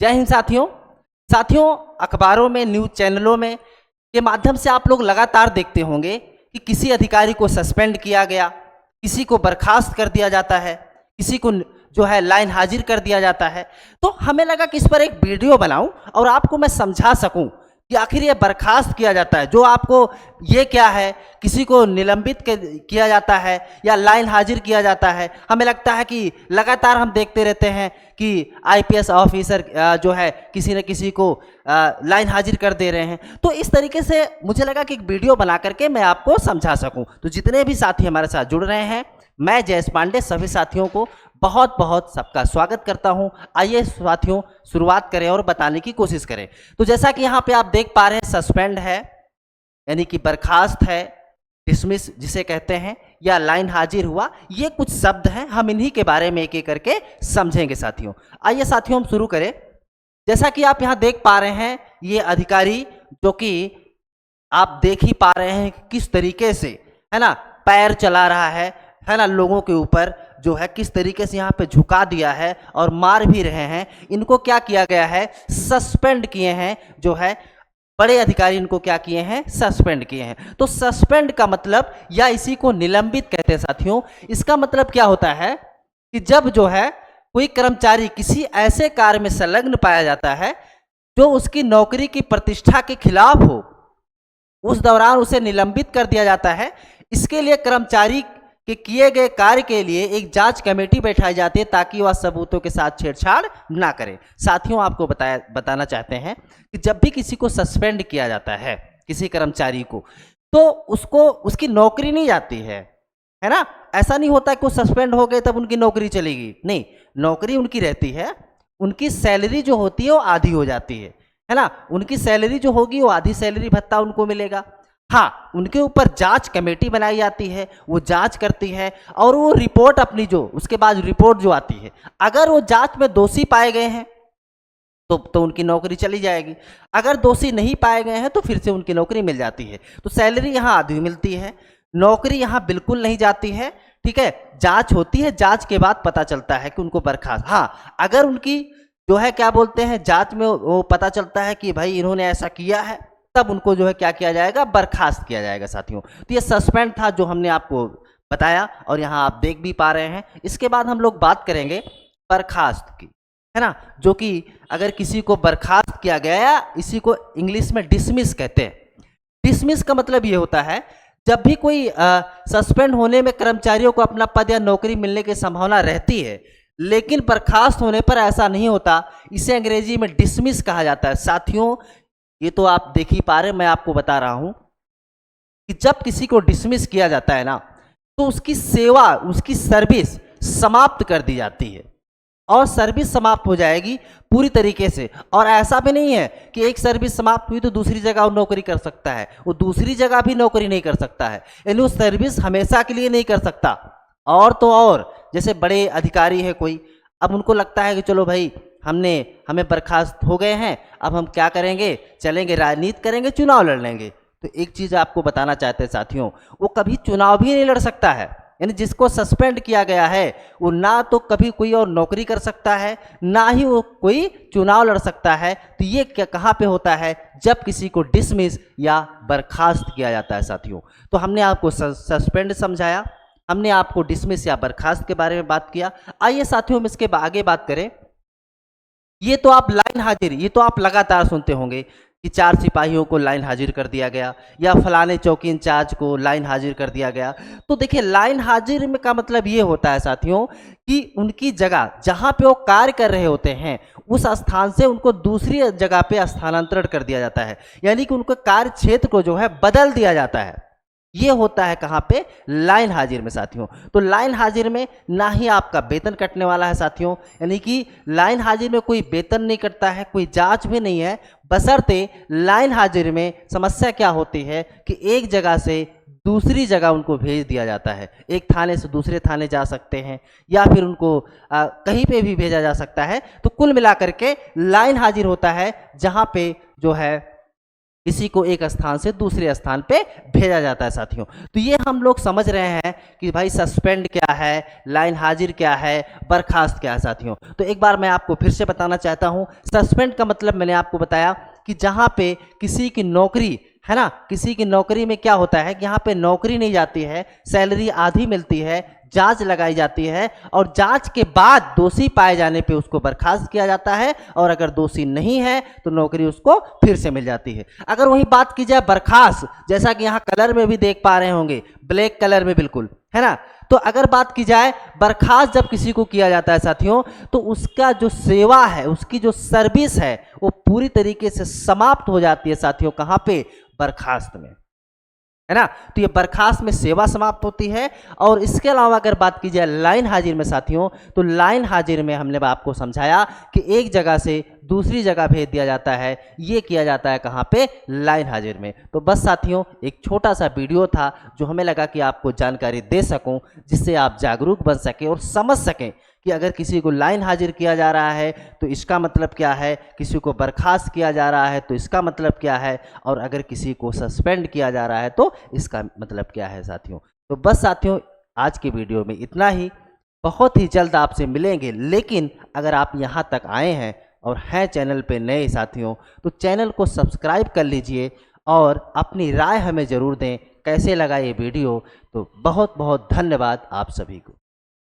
जय हिंद साथियों। अखबारों में, न्यूज चैनलों में के माध्यम से आप लोग लगातार देखते होंगे कि किसी अधिकारी को सस्पेंड किया गया, किसी को बर्खास्त कर दिया जाता है, किसी को जो है लाइन हाजिर कर दिया जाता है। तो हमें लगा कि इस पर एक वीडियो बनाऊं और आपको मैं समझा सकूं कि आखिर ये बर्खास्त किया जाता है, जो आपको ये क्या है, किसी को निलंबित किया जाता है या लाइन हाजिर किया जाता है। हमें लगता है कि लगातार हम देखते रहते हैं कि आईपीएस ऑफिसर जो है किसी न किसी को लाइन हाजिर कर दे रहे हैं। तो इस तरीके से मुझे लगा कि एक वीडियो बना करके मैं आपको समझा सकूं। तो जितने भी साथी हमारे साथ जुड़ रहे हैं, मैं जयेश पांडे सभी साथियों को बहुत बहुत सबका स्वागत करता हूं। आइए साथियों शुरुआत करें और बताने की कोशिश करें। तो जैसा कि यहाँ पे आप देख पा रहे हैं, सस्पेंड है यानी कि बर्खास्त है, डिसमिस जिसे कहते हैं, या लाइन हाजिर हुआ, ये कुछ शब्द हैं। हम इन्हीं के बारे में एक एक करके समझेंगे साथियों। आइए साथियों हम शुरू करें। जैसा कि आप यहाँ देख पा रहे हैं, ये अधिकारी जो कि आप देख ही पा रहे हैं किस तरीके से, है ना, पैर चला रहा है ना, लोगों के ऊपर जो है किस तरीके से यहाँ पे झुका दिया है और मार भी रहे हैं। इनको क्या किया गया है, सस्पेंड किए हैं। जो है बड़े अधिकारी इनको क्या किए हैं, सस्पेंड किए हैं। तो सस्पेंड का मतलब, या इसी को निलंबित कहते हैं साथियों, इसका मतलब क्या होता है कि जब जो है कोई कर्मचारी किसी ऐसे कार्य में संलग्न पाया जाता है जो उसकी नौकरी की प्रतिष्ठा के खिलाफ हो, उस दौरान उसे निलंबित कर दिया जाता है। इसके लिए कर्मचारी कि किए गए कार्य के लिए एक जांच कमेटी बैठाई जाती है ताकि वह सबूतों के साथ छेड़छाड़ ना करे। साथियों आपको बताना चाहते हैं कि जब भी किसी को सस्पेंड किया जाता है, किसी कर्मचारी को, तो उसको उसकी नौकरी नहीं जाती है ना। ऐसा नहीं होता कि वो सस्पेंड हो गए तब उनकी नौकरी चलेगी, नहीं, नौकरी उनकी रहती है। उनकी सैलरी जो होती है वो आधी हो जाती है ना। उनकी सैलरी जो होगी वो आधी सैलरी भत्ता उनको मिलेगा। हाँ, उनके ऊपर जांच कमेटी बनाई जाती है, वो जांच करती है और वो रिपोर्ट अपनी जो उसके बाद रिपोर्ट जो आती है, अगर वो जांच में दोषी पाए गए हैं तो उनकी नौकरी चली जाएगी। अगर दोषी नहीं पाए गए हैं तो फिर से उनकी नौकरी मिल जाती है। तो सैलरी यहाँ आधी मिलती है, नौकरी यहाँ बिल्कुल नहीं जाती है। ठीक है, जांच होती है, जांच के बाद पता चलता है कि उनको बर्खास्त। हाँ, अगर उनकी जो है क्या बोलते हैं, जांच में वो पता चलता है कि भाई इन्होंने ऐसा किया है, तब उनको जो है क्या किया जाएगा, बर्खास्त किया जाएगा साथियों। तो ये सस्पेंड था जो हमने आपको बताया और यहाँ आप देख भी पा रहे हैं। इसके बाद हम लोग बात करेंगे बर्खास्त की, है ना, जो कि अगर किसी को बर्खास्त किया गया, इसी को इंग्लिश में डिसमिस कहते हैं। डिसमिस का मतलब ये होता है जब भी कोई सस्पेंड होने में कर्मचारियों को अपना पद या नौकरी मिलने की संभावना रहती है, लेकिन बर्खास्त होने पर ऐसा नहीं होता, इसे अंग्रेजी में डिसमिस कहा जाता है। साथियों ये तो आप देख ही पा रहे, मैं आपको बता रहा हूं कि जब किसी को डिसमिस किया जाता है ना, तो उसकी सेवा, उसकी सर्विस समाप्त कर दी जाती है और सर्विस समाप्त हो जाएगी पूरी तरीके से। और ऐसा भी नहीं है कि एक सर्विस समाप्त हुई तो दूसरी जगह वो नौकरी कर सकता है, वो दूसरी जगह भी नौकरी नहीं कर सकता है, यानी वो सर्विस हमेशा के लिए नहीं कर सकता। और तो और जैसे बड़े अधिकारी है कोई, अब उनको लगता है कि चलो भाई हमें बर्खास्त हो गए हैं, अब हम क्या करेंगे, चलेंगे राजनीति करेंगे, चुनाव लड़ लेंगे। तो एक चीज़ आपको बताना चाहते हैं साथियों, वो कभी चुनाव भी नहीं लड़ सकता है। यानी जिसको सस्पेंड किया गया है वो ना तो कभी कोई और नौकरी कर सकता है, ना ही वो कोई चुनाव लड़ सकता है। तो ये क्या कहाँ पे होता है, जब किसी को डिसमिस या बर्खास्त किया जाता है साथियों। तो हमने आपको सस्पेंड समझाया, हमने आपको डिसमिस या बर्खास्त के बारे में बात किया। आइए साथियों हम इसके आगे बात करें। ये तो आप लाइन हाजिर, ये तो आप लगातार सुनते होंगे कि 4 सिपाहियों को लाइन हाजिर कर दिया गया या फलाने चौकी इंचार्ज को लाइन हाजिर कर दिया गया। तो देखिए, लाइन हाजिर में का मतलब ये होता है साथियों कि उनकी जगह जहाँ पे वो कार्य कर रहे होते हैं, उस स्थान से उनको दूसरी जगह पे स्थानांतरण कर दिया जाता है, यानी कि उनके कार्य क्षेत्र को जो है बदल दिया जाता है। ये होता है कहाँ पे, लाइन हाजिर में साथियों। तो लाइन हाजिर में ना ही आपका वेतन कटने वाला है साथियों, यानी कि लाइन हाजिर में कोई वेतन नहीं कटता है, कोई जांच भी नहीं है, बशर्ते लाइन हाजिर में समस्या क्या होती है कि एक जगह से दूसरी जगह उनको भेज दिया जाता है। एक थाने से दूसरे थाने जा सकते हैं या फिर उनको कहीं पे भी भेजा जा सकता है। तो कुल मिलाकर के लाइन हाजिर होता है जहाँ पे जो है किसी को एक स्थान से दूसरे स्थान पे भेजा जाता है साथियों। तो ये हम लोग समझ रहे हैं कि भाई सस्पेंड क्या है, लाइन हाजिर क्या है, बर्खास्त क्या है साथियों। तो एक बार मैं आपको फिर से बताना चाहता हूँ। सस्पेंड का मतलब मैंने आपको बताया कि जहाँ पे किसी की नौकरी है ना, किसी की नौकरी में क्या होता है कि यहाँ पे नौकरी नहीं जाती है, सैलरी आधी मिलती है, जांच लगाई जाती है और जांच के बाद दोषी पाए जाने पे उसको बर्खास्त किया जाता है, और अगर दोषी नहीं है तो नौकरी उसको फिर से मिल जाती है। अगर वही बात की जाए बर्खास्त, जैसा कि यहाँ कलर में भी देख पा रहे होंगे, ब्लैक कलर में बिल्कुल, है ना। तो अगर बात की जाए बर्खास्त जब किसी को किया जाता है साथियों, तो उसका जो सेवा है, उसकी जो सर्विस है, वो पूरी तरीके से समाप्त हो जाती है साथियों। कहाँ पे? बर्खास्त में, है ना। तो ये बर्खास्त में सेवा समाप्त होती है। और इसके अलावा अगर बात की जाए लाइन हाजिर में साथियों, तो लाइन हाजिर में हमने आपको समझाया कि एक जगह से दूसरी जगह भेज दिया जाता है। ये किया जाता है कहाँ पे? लाइन हाजिर में। तो बस साथियों, एक छोटा सा वीडियो था जो हमें लगा कि आपको जानकारी दे सकूं, जिससे आप जागरूक बन सकें और समझ सकें कि अगर किसी को लाइन हाजिर किया जा रहा है तो इसका मतलब क्या है, किसी को बर्खास्त किया जा रहा है तो इसका मतलब क्या है, और अगर किसी को सस्पेंड किया जा रहा है तो इसका मतलब क्या है साथियों। तो बस साथियों, आज के वीडियो में इतना ही। बहुत ही जल्द आपसे मिलेंगे। लेकिन अगर आप यहाँ तक आए हैं और हैं चैनल पे नए साथियों, तो चैनल को सब्सक्राइब कर लीजिए और अपनी राय हमें ज़रूर दें कैसे लगा ये वीडियो। तो बहुत बहुत धन्यवाद आप सभी को।